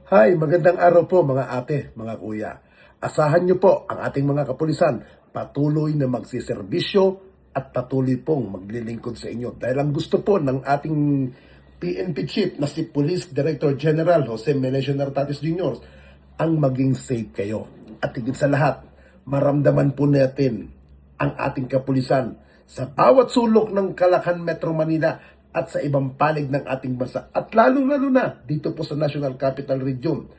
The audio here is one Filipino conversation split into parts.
Hi, magandang araw po mga ate, mga kuya. Asahan niyo po ang ating mga kapulisan patuloy na magsiservisyo at patuloy pong maglilingkod sa inyo. Dahil ang gusto po ng ating PNP Chief na si Police Director General Jose Menecio Nartates Jr. ang maging safe kayo. At higit sa lahat, maramdaman po natin ang ating kapulisan sa bawat sulok ng Calacan Metro Manila at sa ibang panig ng ating bansa. At lalong-lalo na dito po sa National Capital Region.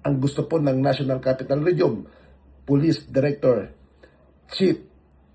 Ang gusto po ng National Capital Region, Police Director Chief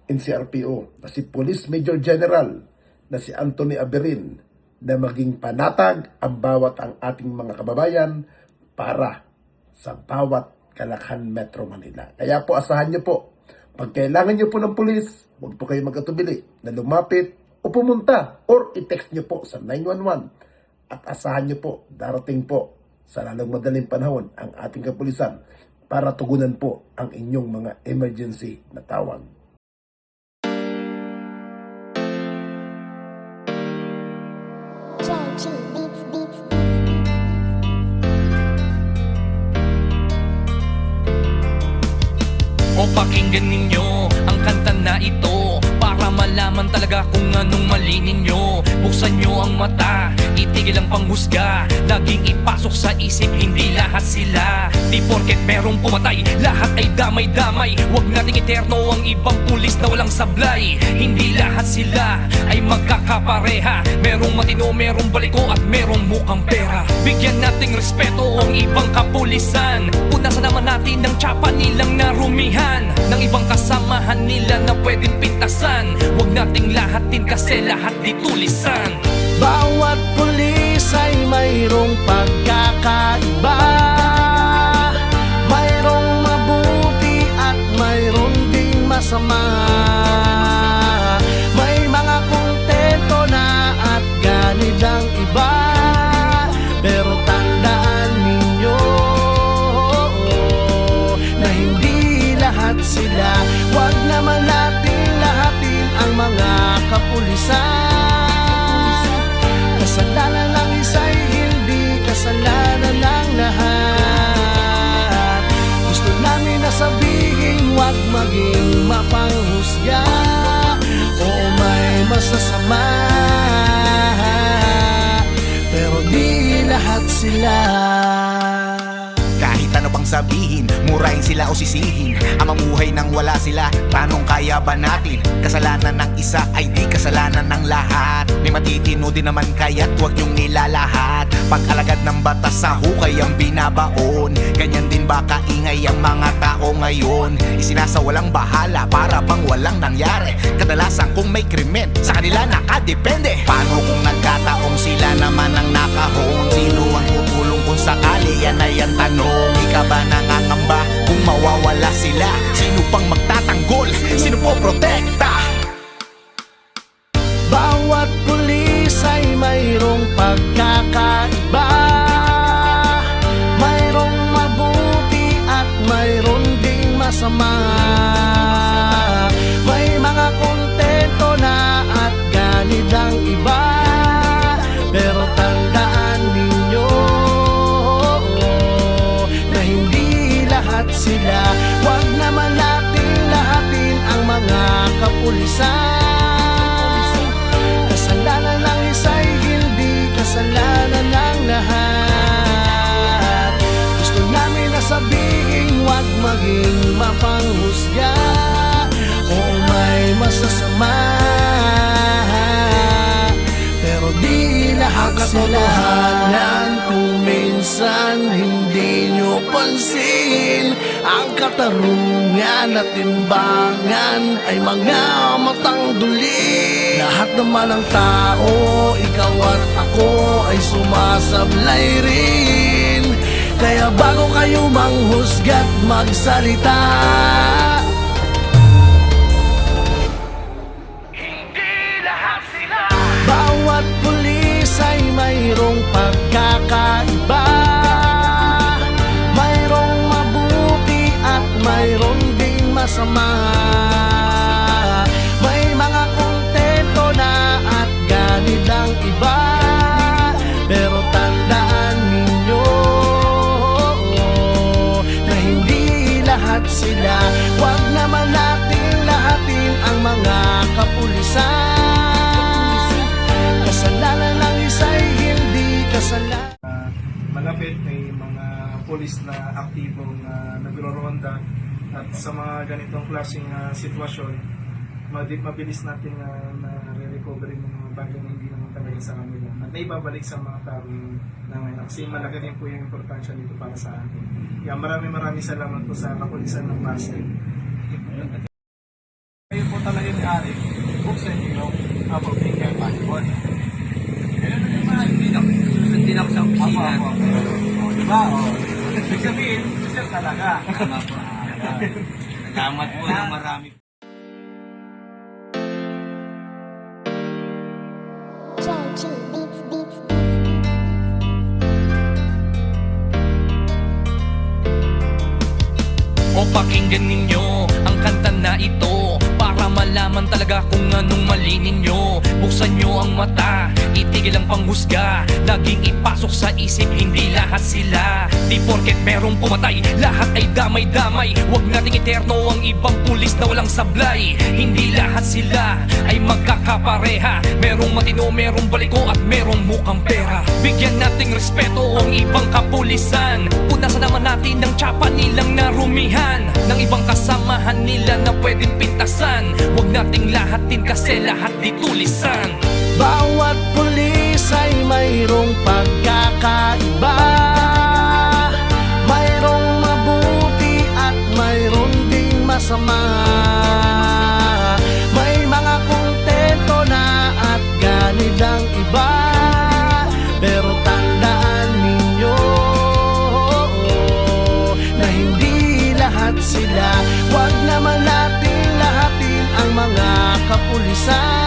NCRPO na si Police Major General na si Anthony Aberin na maging panatag ang bawat ang ating mga kababayan para sa bawat Calacan Metro Manila. Kaya po asahan niyo po, pag kailangan niyo po ng pulis, huwag po kayo magkatubili na lumapit o pumunta or i-text nyo po sa 911 at asahan nyo po, darating po sa lalong madaling panahon ang ating kapulisan para tugunan po ang inyong mga emergency na tawag. O pakinggan ninyo ang kanta na ito para malaman talaga kung anong mali ninyo. Buksan nyo ang mata, itigil ang panghusga. Laging ipasok sa isip, hindi lahat sila. Di porket merong pumatay, lahat ay damay-damay. Huwag nating eterno ang ibang pulis na walang sablay. Hindi lahat sila ay magkakapareha. Merong matino, merong baliko at merong mukhang pera. Bigyan nating respeto ang ibang kapulisan. Punasan naman natin ng tsapa nilang narumihan ng ibang kasamahan nila na pwedeng pintasan. Huwag nating lahatin kasi lahat di tulisan. Bawat pulis ay mayroong pagkakaiba. Mayroong mabuti at mayroong ding masama. May mga kontento na at ganid ang iba. Pero tandaan ninyo na hindi lahat sila. Huwag naman natin lahatin ang mga kapulisan. Kasalanan ng isa'y hindi kasalanan ng lahat. Gusto namin na sabihin, huwag maging mapanghusga. Oo, may masasama, pero di lahat sila. Kahit ano pang sabihin, murahin sila o sisihin, ang mamuhay nang wala sila, tanong kaya ba natin? Kasalanan ng isa ay di kasalanan ng lahat. May matitino din naman kaya't huwag yung nilalahat. Pag-alagad ng batas sa hukay ang binabaon. Ganyan din ba kaingay ang mga tao ngayon? Isinasawalang bahala para bang walang nangyari. Kadalasan kung may krimen, sa kanila nakadepende. Paano kung nagkataong sila naman ang nakahon? Sino ang tutulong kung sakali? Yan ay ang tanong. Ika ba nangangamba kung mawawala sila? Sino pang magtatanggol? Sino po protekta? Bawat pulis ay mayroong pagkakaiba. Mayroong mabuti at mayroong ding masama. May mga kontento na at ganid ang iba. Pero tandaan ninyo na hindi lahat sila. Huwag naman natin lahatin ang mga kapulisan. Kasalanan ng isa'y hindi kasalanan ng lahat. Gusto namin na sabihin, huwag maging mapanghusga. Oo, may masasama, pero di lahat sila. Kung minsan hindi nyo pansin, ang katarungan at timbangan ay mga matang duli. Lahat naman ng tao, ikaw at ako ay sumasablay rin. Kaya bago kayo manghusga't magsalita, Hindi lahat sila. bawat pulis ay mayroong pagkakaiba. Mayroong mabuti at mayroong ding masama. May mga kontento na at ganid ang iba. Pero tandaan ninyo malapit, may mga pulis na aktibong nagro-ronda, at sa mga ganitong klaseng sitwasyon, mabilis natin na re-recovery ng mga bagay na hindi naman talaga sa kanila at naibabalik sa mga tao na ngayon. Kasi malaki din po yung importansya dito para sa atin. Kaya maraming salamat po sa kapulisan ng Pasay. Kayo po talaga ni Ari, buksan niyo yung public care passport. Susundin ako sa opisina. Diba? Ibig sabihin, sir talaga. Tama po. Salamat po na marami. JG Beats. O pakinggan ninyo ang kanta na ito para malaman talaga kung anong mali ninyo. Buksan nyo ang mata, itigil ang panghusga. Laging ipasok sa isip, hindi lahat sila. Di porket merong pumatay, lahat ay damay-damay. Huwag nating eterno ang ibang pulis na walang sablay. Hindi lahat sila ay magkakapareha. Merong matino, merong baliko at merong mukhang pera. Bigyan nating respeto ang ibang kapulisan. Punasan naman natin ang tsapa nilang narumihan ng ibang kasamahan nila na pwedeng pintasan. Huwag nating lahatin kasi lahat di tulisan. Bawat pulis ay mayroong pagkakaiba, mayroong mabuti at mayroong ding masama. May mga kontento na at ganid ang iba, pero tandaan ninyo na hindi lahat sila. Huwag naman natin lahatin ang mga kapulisan.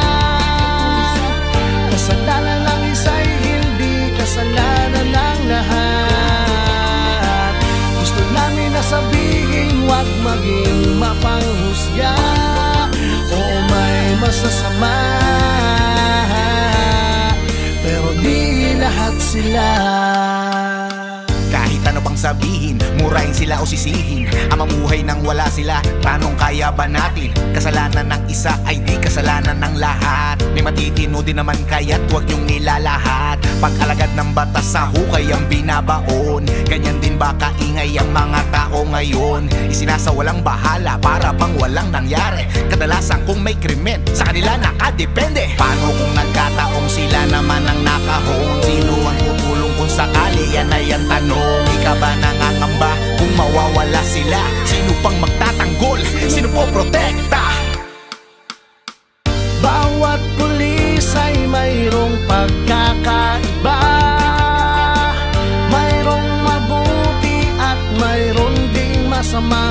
Kasalanan ng isa'y hindi kasalanan ng lahat. Gusto namin na sabihin, huwag maging mapanghusga o may masasama, pero di lahat sila. Kahit ano pang sabihin, murahin sila o sisihin, ang mamuhay nang wala sila, tanong kaya ba natin? Kasalanan ng isa ay di kasalanan ng lahat. May matitino din naman kaya't huwag yung nilalahat. Pag-alagad ng batas sa hukay ang binabaon, ganyan din ba kaingay ang mga tao ngayon? Isinasawalang bahala para bang walang nangyari. Kadalasan kung may krimen, sa kanila nakadepende. Paano kung nagkataong sila naman ang nakahon? Sino ang tutulong kung sakali? Yan ay ang tanong. Ikaw ba nangangamba kung mawawala sila? Sino pang magtatanggol? Sino po protekta? Bawat pulis ay mayroong pagkakaiba, mayroong mabuti at mayroong ding masama.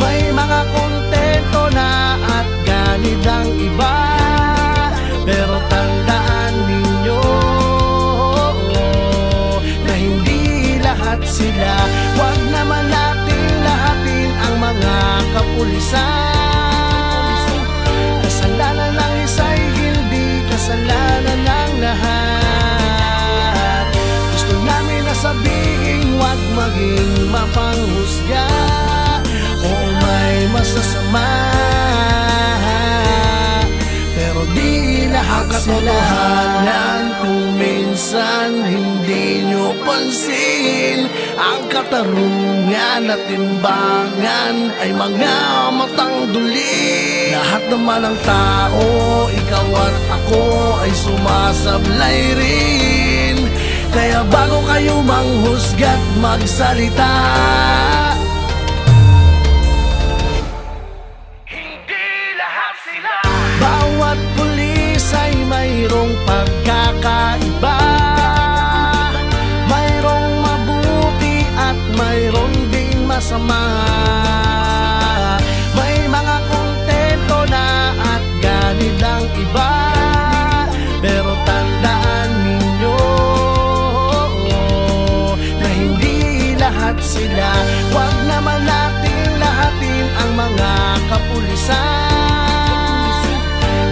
May mga kontento na at ganid ang iba, pero tandaan ninyo na hindi lahat sila. Huwag naman natin lahatin ang mga kapulisan. Kasalanan ng isa'y hindi kasalanan ng lahat. Gusto namin na sabihin, huwag maging mapanghusga o may masasama, pero di lahat sila. Kung minsan hindi nyo pansin, ang katarungan at timbangan ay mga matang duli. Lahat naman ng tao, ikaw at ako ay sumasablay rin. Kaya bago kayo manghusga't magsalita, Hindi lahat sila. bawat pulis ay mayroong pagkakaiba, mayroong mabuti at mayroong ding masama. May mga kontento na at ganid ang iba, pero tandaan ninyo na hindi lahat sila. Huwag naman natin lahatin ang mga kapulisan.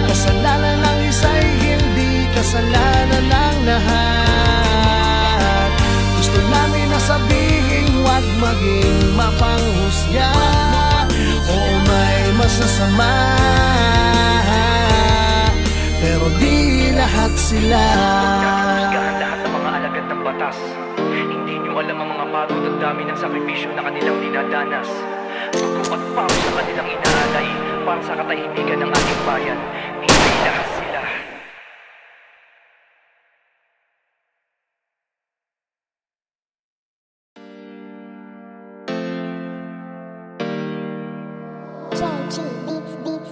Kasalanan ng isa'y hindi kasalanan ng lahat. Gusto namin na sabihin, huwag maging mapanghusga o may masasama, pero di lahat sila. Lahat ng mga alagad ng ng batas. Hindi nyo alam ang mga pagod at dami ng sakripisyo na kanilang dinadanas. Dugo at pawis sa kanilang inaalay para sa katahimikan ng ating bayan. Hindi lahat sila. JG Beats Beats.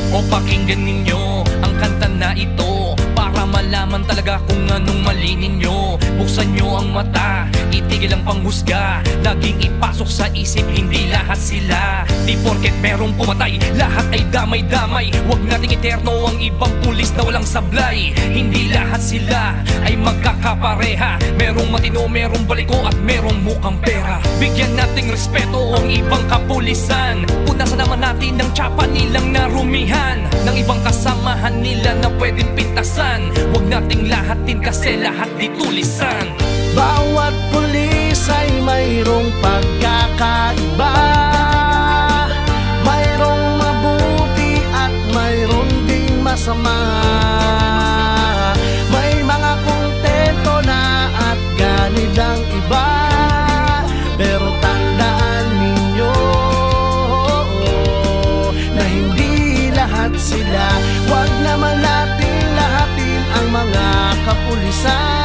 O pakinggan ninyo ang kanta na ito para malaman talaga kung anong mali ninyo. Buksan nyo ang mata, itigil ang panghusga. Laging ipasok sa isip, hindi lahat sila. Di porket merong pumatay, lahat ay damay-damay. Huwag nating eterno ang ibang pulis na walang sablay. Hindi lahat sila ay magkakapareha. Merong matino, merong baliko at merong mukhang pera. Bigyan nating respeto ang ibang kapulisan. Punasan naman natin ang tsapa nilang narumihan ng ibang kasamahan nila na pwedeng pintasan. Huwag nating lahatin kasi lahat di tulisan. Bawat pulis ay mayroong pagkakaiba. Mayroong mabuti at mayroong ding masama. May mga kontento na at ganid ang iba. Pero tandaan ninyo na hindi lahat sila. Huwag naman natin lahatin ang mga kapulisan.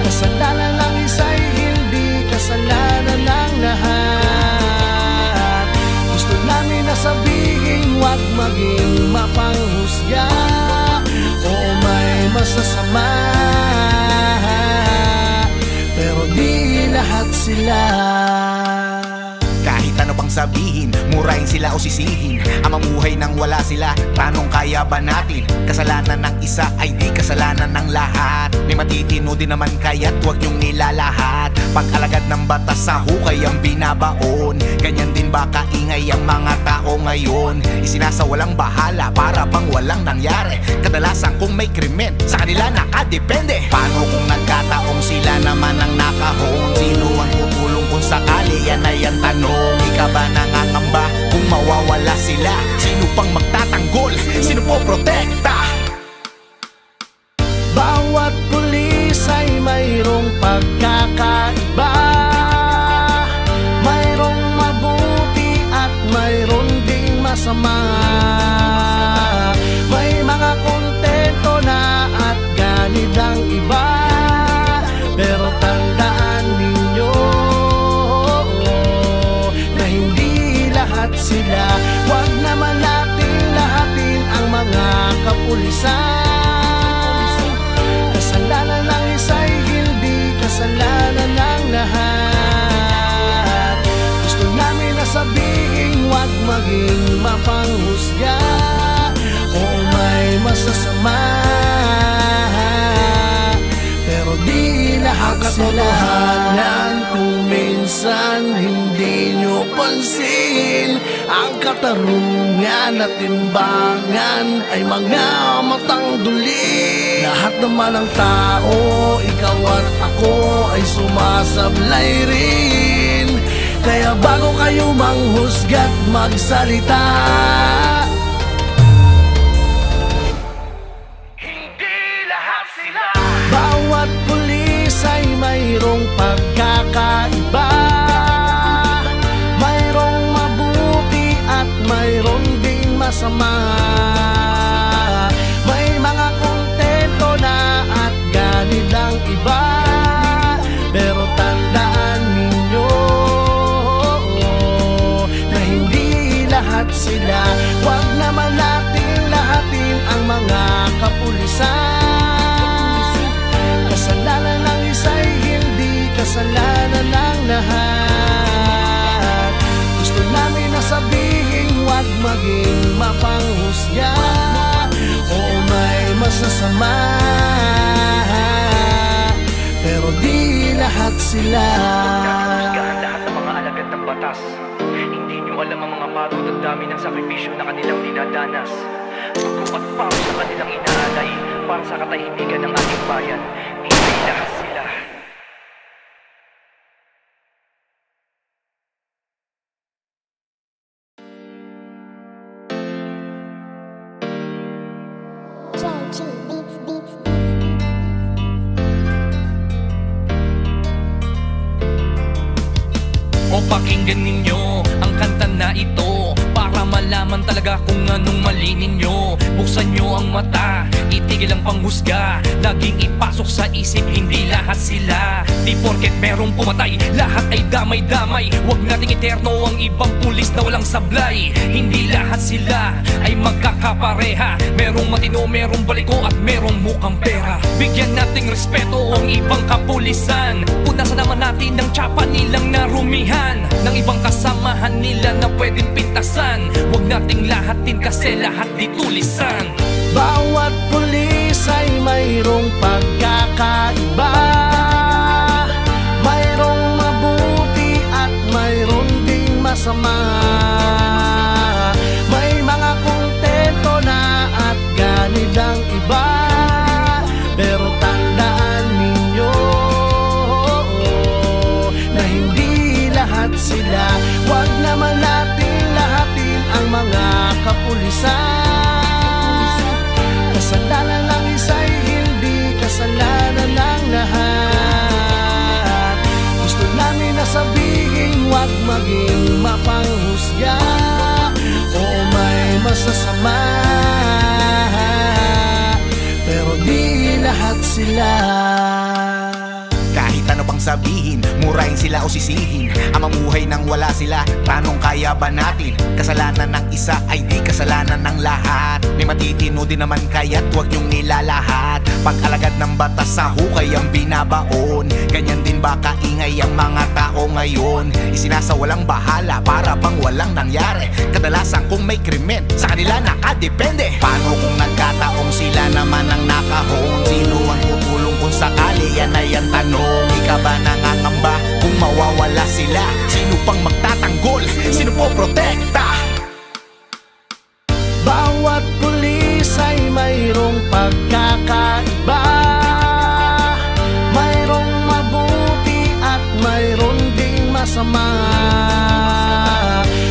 Kasalanan ng isa'y hindi kasalanan ng lahat. Gusto namin na sabihin, huwag maging mapanghusga. Oo, may masasama, pero di lahat sila. Kahit ano pang sabihin, murahin sila o sisihin. Ang mamuhay nang wala sila, tanong kaya ba natin? Kasalanan ng isa ay di kasalanan ng lahat. May matitino din naman kaya't huwag yung nilalahat. Pag-alagad ng batas sa hukay ang binabaon. Ganyan din ba kaingay ang mga tao ngayon? Isinasawalang bahala para bang walang nangyari. Kadalasan kung may krimen, sa kanila nakadepende. Paano kung nagkataong sila naman ang nakahon? Sino ang tutulong kung sakali? Yan ay ang tanong. Ikaw ba nangangamba kung mawawala sila? Sino pang magtatanggol? Sino po protekta? Bawat pulis ay mayroong pagkakaiba. Mayroong mabuti at mayroong ding masama. May mga kontento na at ganid ang iba. Pero tandaan ninyo na hindi lahat sila. Huwag naman natin lahatin ang mga kapulisan. Kasalanan ng isa'y hindi kasalanan ng lahat. Gusto namin na sabihin, huwag maging mapanghusga. Oo, may masasama, pero di lahat sila. Kung minsan hindi nyo pansin, ang katarungan at timbangan ay mga matang duli. Lahat naman ng tao, ikaw at ako ay sumasablay rin. Kaya bago kayo manghusga't magsalita, Hindi lahat sila. bawat pulis ay mayroong pagkakaiba. Mayroong mabuti at mayroong ding masama. May mga kontento na at ganid ang iba. Pero tandaan ninyo na hindi lahat sila. Huwag naman natin lahatin ang mga kapulisan. Kasalanan ng isa'y hindi kasalanan ng lahat. Gusto namin na sabihin, huwag maging mapanghusga. Oo, may masasama, pero di lahat sila. Husgahan lahat ng mga alagad ng batas. Hindi nyo alam ang mga pagod at dami ng sakripisyo na kanilang dinadanas. Dugo at pawis sa kanilang inaalay para sa katahimikan ng ating bayan. Hindi lahat sila. Joji Beats Beats. O pakinggan ninyo ang kanta na ito para malaman talaga kung anong mali ninyo. Buksan nyo ang mata, itigil ang panghusga. Laging ipasok sa isip, hindi lahat sila. Di porket merong pumatay, lahat ay damay-damay. Huwag nating eterno ang ibang pulis na walang sablay. Hindi lahat sila ay magkakapareha. Merong matino, merong baliko at merong mukhang pera. Bigyan nating respeto ang ibang kapulisan. Punasan naman natin ang tsapa nilang narumihan ng ibang kasamahan nila na pwedeng pintasan. Huwag nating lahatin kasi lahat di tulisan. Bawat pulis ay mayroong pagkakaiba. Mayroong mabuti at mayroong ding masama. May mga kontento na at ganid ang iba. Pero tandaan ninyo na hindi lahat sila. Huwag naman natin lahatin ang mga kapulisan. Kasalanan ng isa'y hindi kasalanan ng lahat. Gusto namin na sabihin, huwag maging mapanghusga. Oo, may masasama, pero di lahat sila. Kahit ano pang sabihin, murahin sila o sisihin. Ang mamuhay nang wala sila, tanong kaya ba natin? Kasalanan ng isa ay di kasalanan ng lahat. May matitino din naman kaya't huwag yung nilalahat. Pag-alagad ng batas sa hukay ang binabaon. Ganyan din ba kaingay ang mga tao ngayon? Isinasawalang bahala para bang walang nangyari. Kadalasan kung may krimen, sa kanila nakadepende. Paano kung nagkataong sila naman ang nakahon? Sino ang tutulong kung sakali? Yan ay ang tanong. Ika ba nangangamba kung mawawala sila? Sino pang magtatanggol? Sino po protekta? Bawat pulis ay mayroong pagkakaiba. Mayroong mabuti at mayroong ding masama.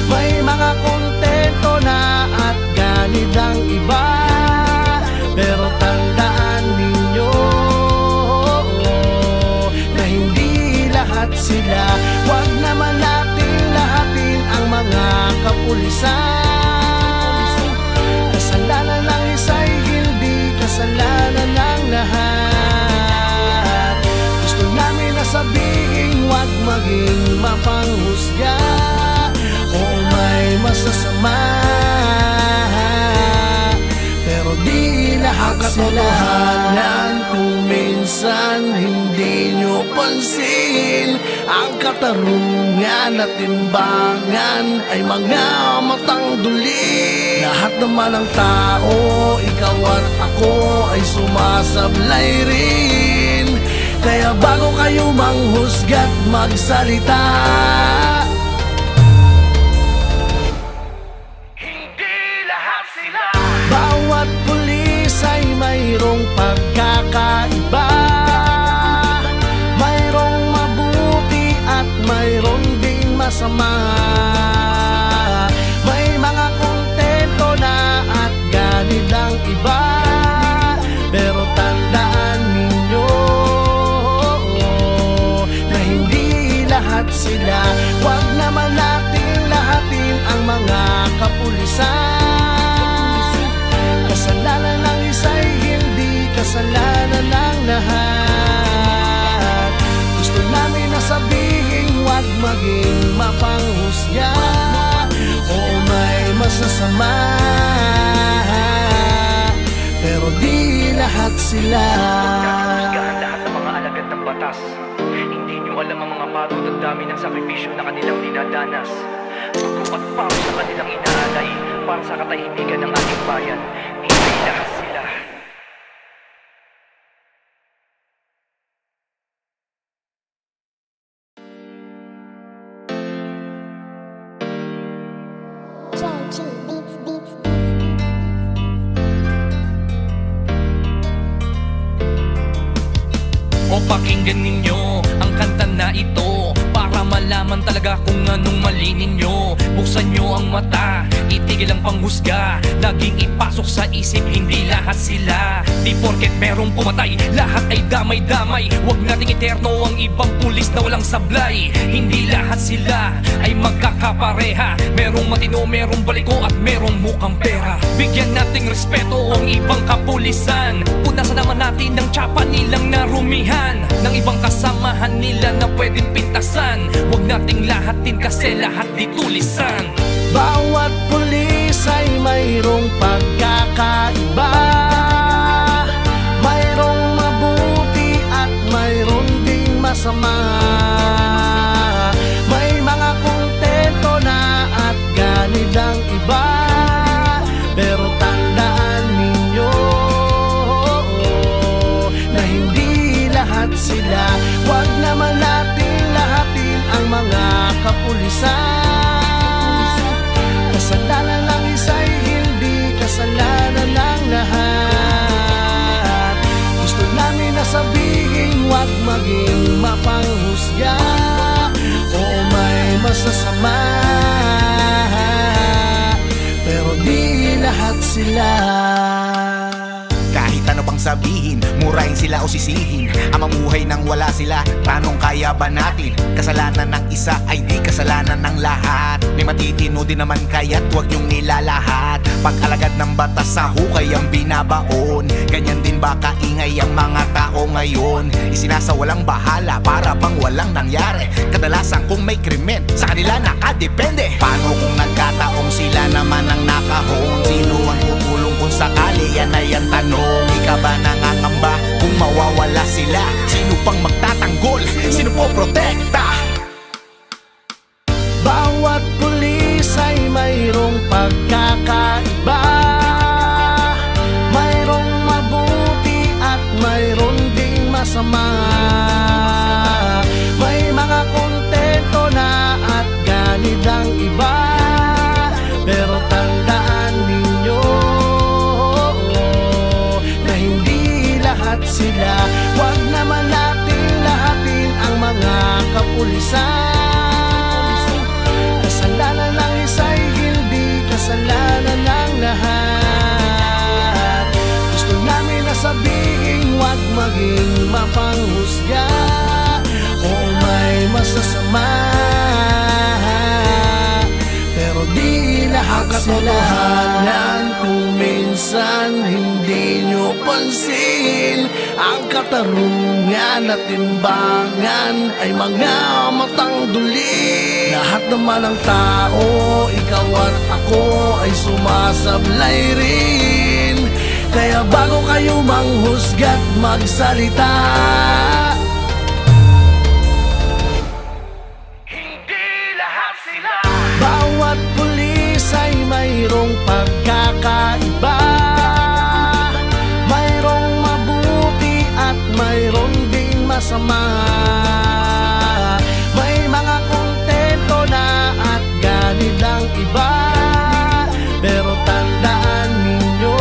May mga kontento na at ganid ang iba. Pero tandaan ninyo na hindi lahat sila. Huwag naman natin lahatin ang mga kapulisan. Kasalanan ng isa'y hindi kasalanan ng lahat. Gusto namin na sabihin, huwag maging mapanghusga. Oo, may masasama, pero di lahat sila. Kung minsan hindi nyo pansin, ang katarungan at timbangan ay mga matang duli. Lahat naman ng tao, ikaw at ako ay sumasablay rin. Kaya bago kayo manghusga't magsalita, Hindi lahat sila. bawat pulis ay mayroong pagkakaiba. Mayroong mabuti at mayroong ding masama. May mga kontento na at ganid ang iba. Pero tandaan ninyo na hindi lahat sila. Huwag naman natin lahatin ang mga kapulisan. Kasalanan ng isa'y hindi kasalanan ng lahat. Gusto namin na sabihin, huwag maging mapanghusga. Oo, may masasama, pero di lahat sila. Husgahan lahat ng mga alagad ng batas. Hindi nyo alam ang mga pagod at dami ng sakripisyo na kanilang dinadanas. Pagkup at pao sa kanilang inaalay para sa katahimikan ng ating bayan. Hindi lahat sila. Joji Beats Beats. O pakinggan ninyo ang kanta na ito para malaman talaga kung anong mali ninyo. Buksan nyo ang mata, itigil ang panghusga. Laging ipasok sa isip, hindi lahat sila Hindi porket merong pumatay, lahat ay damay-damay. Huwag nating eterno ang ibang pulis na walang sablay. Hindi lahat sila ay magkakapareha. Merong matino, merong baliko at merong mukhang pera. Bigyan nating respeto ang ibang kapulisan. Punasan naman natin ng tsapa nilang narumihan, ng ibang kasamahan nila na pwedeng pintasan. Huwag nating lahatin kasi lahat di tulisan. Bawat pulis ay mayroong pagkakaiba. Mayroong mabuti at mayroong ding masama. May mga kontento na at ganid ang iba. Pero tandaan ninyo na hindi lahat sila. Huwag naman natin lahatin ang mga kapulisan. Kasalanan ng isa'y hindi kasalanan ng lahat. Gusto namin na sabihin, huwag maging mapanghusga o may masasama. Pero di lahat sila. Kahit ano pang sabihin, murahin sila o sisihin, ang mamuhay nang wala sila, tanong kaya ba natin? Kasalanan ng isa ay di kasalanan ng lahat. May matitino din naman kaya't huwag yung nilalahat. Pag-alagad ng batas sa hukay ang binabaon. Ganyan din ba kaingay ang mga tao ngayon? Isinasawalang bahala para bang walang nangyari. Kadalasan kung may krimen, sa kanila nakadepende. Paano kung nagkataong sila naman ang nakahon? Sino ang tutulong kung sakali? Yan ay ang tanong. Ikaw ba nangangamba kung mawawala sila? Sino pang magtatanggol? Sino po protekta? Bawat pulis ay mayroong pagkakaiba. Mayroong mabuti at mayroong ding masama. May mga kontento na at ganid ang iba. Pero tandaan ninyo na hindi lahat sila. Huwag naman natin lahatin ang mga kapulisan. Kasalanan ng isa'y hindi kasalanan ng lahat. Gusto namin na sabihin, huwag maging mapanghusga o may masasama. Pero di lahat katotohanan kung minsan hindi nyo pansin. Ang katarungan at timbangan ay mga matang duli. Lahat naman ng tao, ikaw at ako ay sumasablay rin. Kaya bago kayo manghusga't magsalita, bawat pulis ay mayroong pagkakaiba. Mayroong mabuti at mayroong ding masama. May mga kontento na at ganid ang iba. Pero tandaan ninyo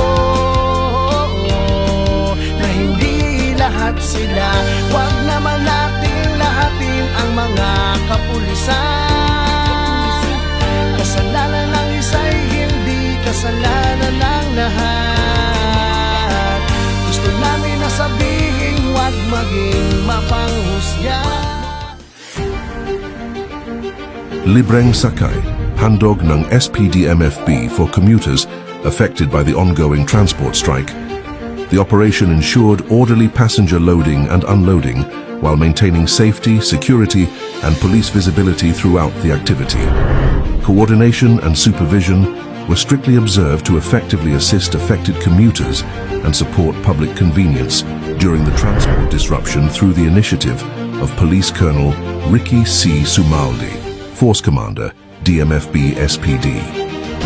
na hindi lahat sila. Huwag naman natin lahatin ang mga kapulisan. Kasalanan ng isa'y hindi kasalanan ng lahat. Gusto namin na sabihin, huwag maging mapanghusga. Libreng Sakay, handog ng SPD-MFB for commuters affected by the ongoing transport strike. The operation ensured orderly passenger loading and unloading while maintaining safety, security, and police visibility throughout the activity. Coordination and supervision were strictly observed to effectively assist affected commuters and support public convenience during the transport disruption through the initiative of Police Colonel Ricky C. Sumaldi, Force Commander, DMFB SPD.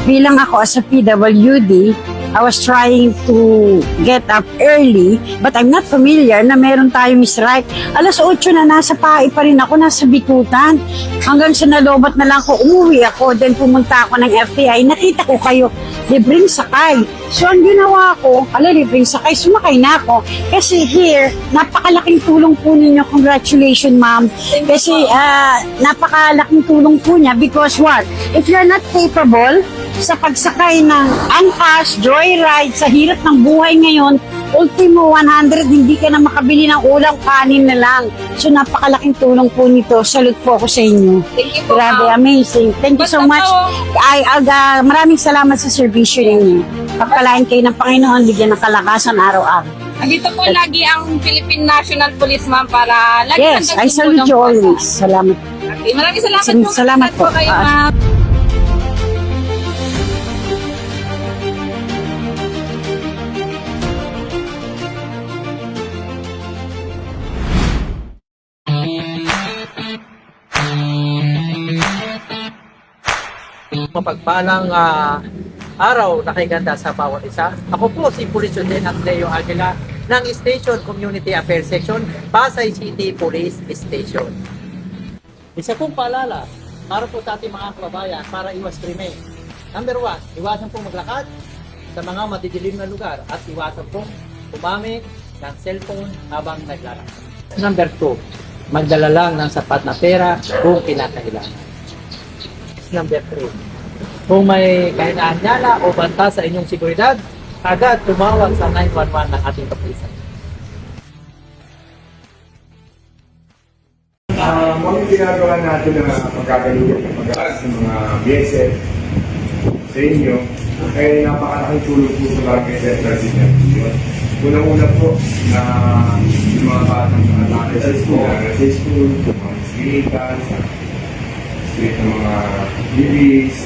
Bilang ako as a PWD, I was trying to get up early, but I'm not familiar na meron tayong strike. Alas 8 na nasa pae pa rin ako, nasa Bikutan. Hanggang sa nalobat na lang ko, umuwi ako, then pumunta ako ng FTI, nakita ko kayo, libreng sakay. So ang ginawa ko, libreng sakay, sumakay na ako. Kasi here, napakalaking tulong po ninyo, congratulations ma'am. Kasi napakalaking tulong po niya because what? If you're not capable sa pagsakay ng Angkas, Joy joyride sa hirap ng buhay ngayon, ultimo 100, hindi ka na makabili ng ulam, kanin na lang. So napakalaking tulong po nito. Salute po ako sa inyo. Thank you po, Grabe, ma'am. amazing. Thank you so much. Maraming salamat sa servisyo ninyo. Pagpalain kayo ng Panginoon, bigyan ng kalakasan araw-araw. Andito po lagi ang Philippine National Police, ma'am, para lagi Yes, hanggang I salute you tutulong po always. sa- Salamat. Okay, maraming salamat po. Salamat po. kayo, ma'am. Mapagpalang araw na kay ganda sa bawat isa. Ako po si Police Lieutenant Leo Aguila ng Station Community Affairs Section, Pasay City Police Station. Isa pong paalala para po sa ating mga kababayan para iwas krimen. Number 1, iwasan pong maglakad sa mga madidilim na lugar at iwasan pong gumamit ng cellphone habang naglalakad. Number 2, magdala lang ng sapat na pera kung kinakailangan. Number 3, kung may kahinaan-nyala o banta sa inyong seguridad, agad tumawag sa 911 ng ating kapulisan. Mga ginagawa natin na pagkakaluwa ng pag-aaras ng mga BSF sa inyo ay napakalaking tulong po sa Barangay Central City. Unang-una po na yung mga batang nakatake sa school, mga skilitan, sa street ng mga bibis.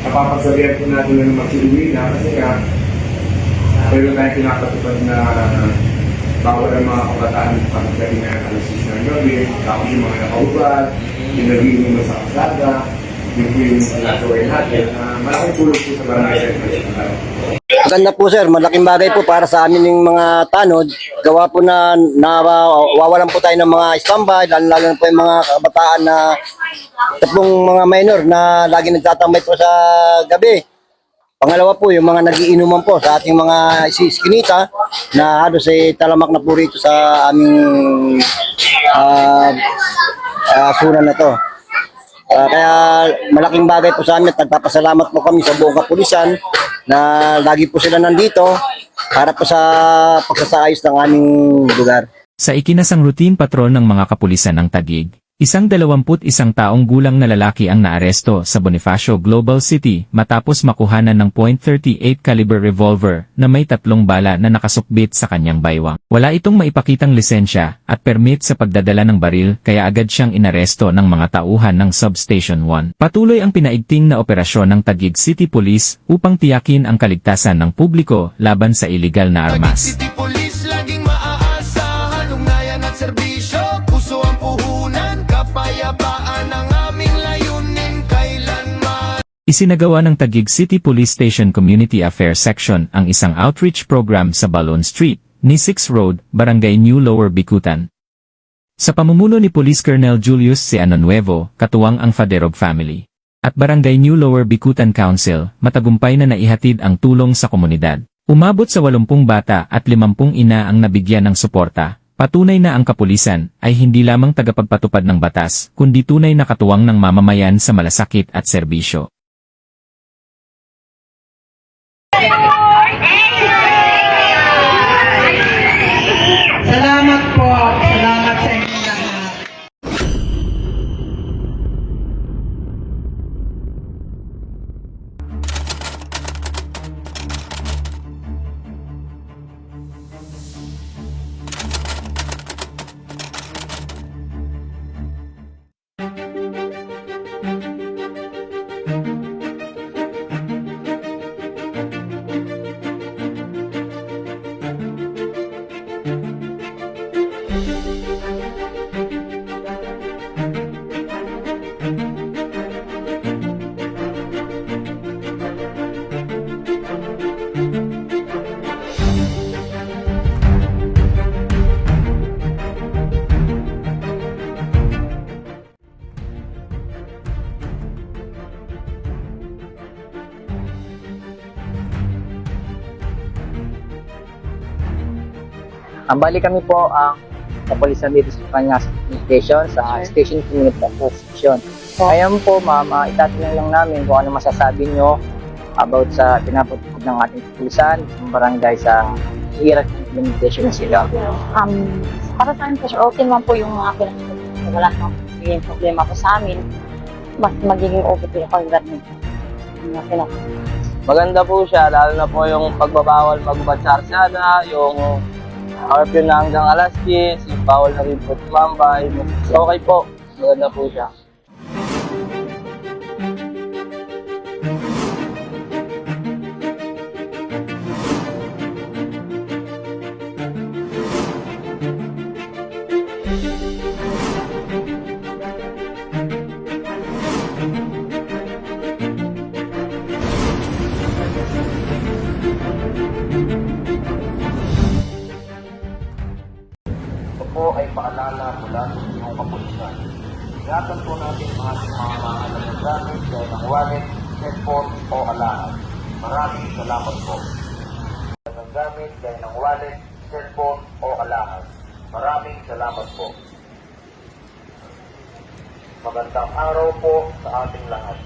Napapagsabihan po natin na magsiluwi na kasi nga pero tayo pinapatupad na bawal ang mga kabataan pagkagaling na alas 6 ng gabi, tapos yung mga nakaubad, yung nag-iinom na sa kasada, yun po yung nagawin natin. Malaking tulong po sa Barangay Central. Maganda po sir, malaking bagay po para sa amin yung mga tanod. Gawa po na wawalan po tayo ng mga standby, lalo na po yung mga kabataan na tapong mga minor na lagi nagtatambay po sa gabi. Pangalawa po, yung mga nagiinuman po sa ating mga iskinita na halos ay talamak na po rito sa aming sunan na to. Kaya malaking bagay po sa amin at nagpapasalamat po kami sa buong kapulisan na lagi po sila nandito para po sa pagsasaayos ng aming lugar. Sa ikinasang routine patrol ng mga kapulisan ng Taguig, isang 21 taong gulang na lalaki ang naaresto sa Bonifacio Global City matapos makuhanan ng .38 caliber revolver na may 3 bala na nakasukbit sa kanyang baywang. Wala itong maipakitang lisensya at permit sa pagdadala ng baril kaya agad siyang inaresto ng mga tauhan ng Substation 1. Patuloy ang pinaigting na operasyon ng Taguig City Police upang tiyakin ang kaligtasan ng publiko laban sa iligal na armas. City Police laging maaasahan, ugnayan at serbisyo, puso ang puhunan, kapayapaan ang aming layunin kailanman. Isinagawa ng Taguig City Police Station Community Affairs Section ang isang outreach program sa Balon Street, Nisix Road, Barangay New Lower Bicutan. Sa pamumuno ni Police Colonel Julius C. Anonuevo, katuwang ang Faderog family, at Barangay New Lower Bicutan Council, matagumpay na naihatid ang tulong sa komunidad. Umabot sa 80 bata at 50 ina ang nabigyan ng suporta. Patunay na ang kapulisan ay hindi lamang tagapagpatupad ng batas, kundi tunay na katuwang ng mamamayan sa malasakit at serbisyo. Salamat po. Salamat sa inyo lahat. Ang bali kami po ang kapulisan dito sa kanya station, sa Station Community Affairs Section. Ngayon po ma'am, itatanong lang namin kung ano masasabi nyo about sa pinapatupad ng ating pulisan, ng barangay sa hirap implementation ng sila. Para sa amin po, sir, okay naman po yung mga pinag-implementation. Wala nang magiging problema po sa amin. Mas magiging okay po yung pag-government. Maganda po siya, lalo na po yung pagbabawal magbad sa arsada, yung curfew na hanggang alas 10, yung bawal na rin po tumambay. Okay po, maganda po siya. Ito po ay paalala mula sa inyong kapulisan. Ingatan po natin ang ating mga mahalagang gamit gaya ng wallet, cellphone o alahas. Maraming salamat po. Ang gamit gaya ng wallet, cellphone o alahas. Maraming salamat po. Magandang araw po sa ating lahat.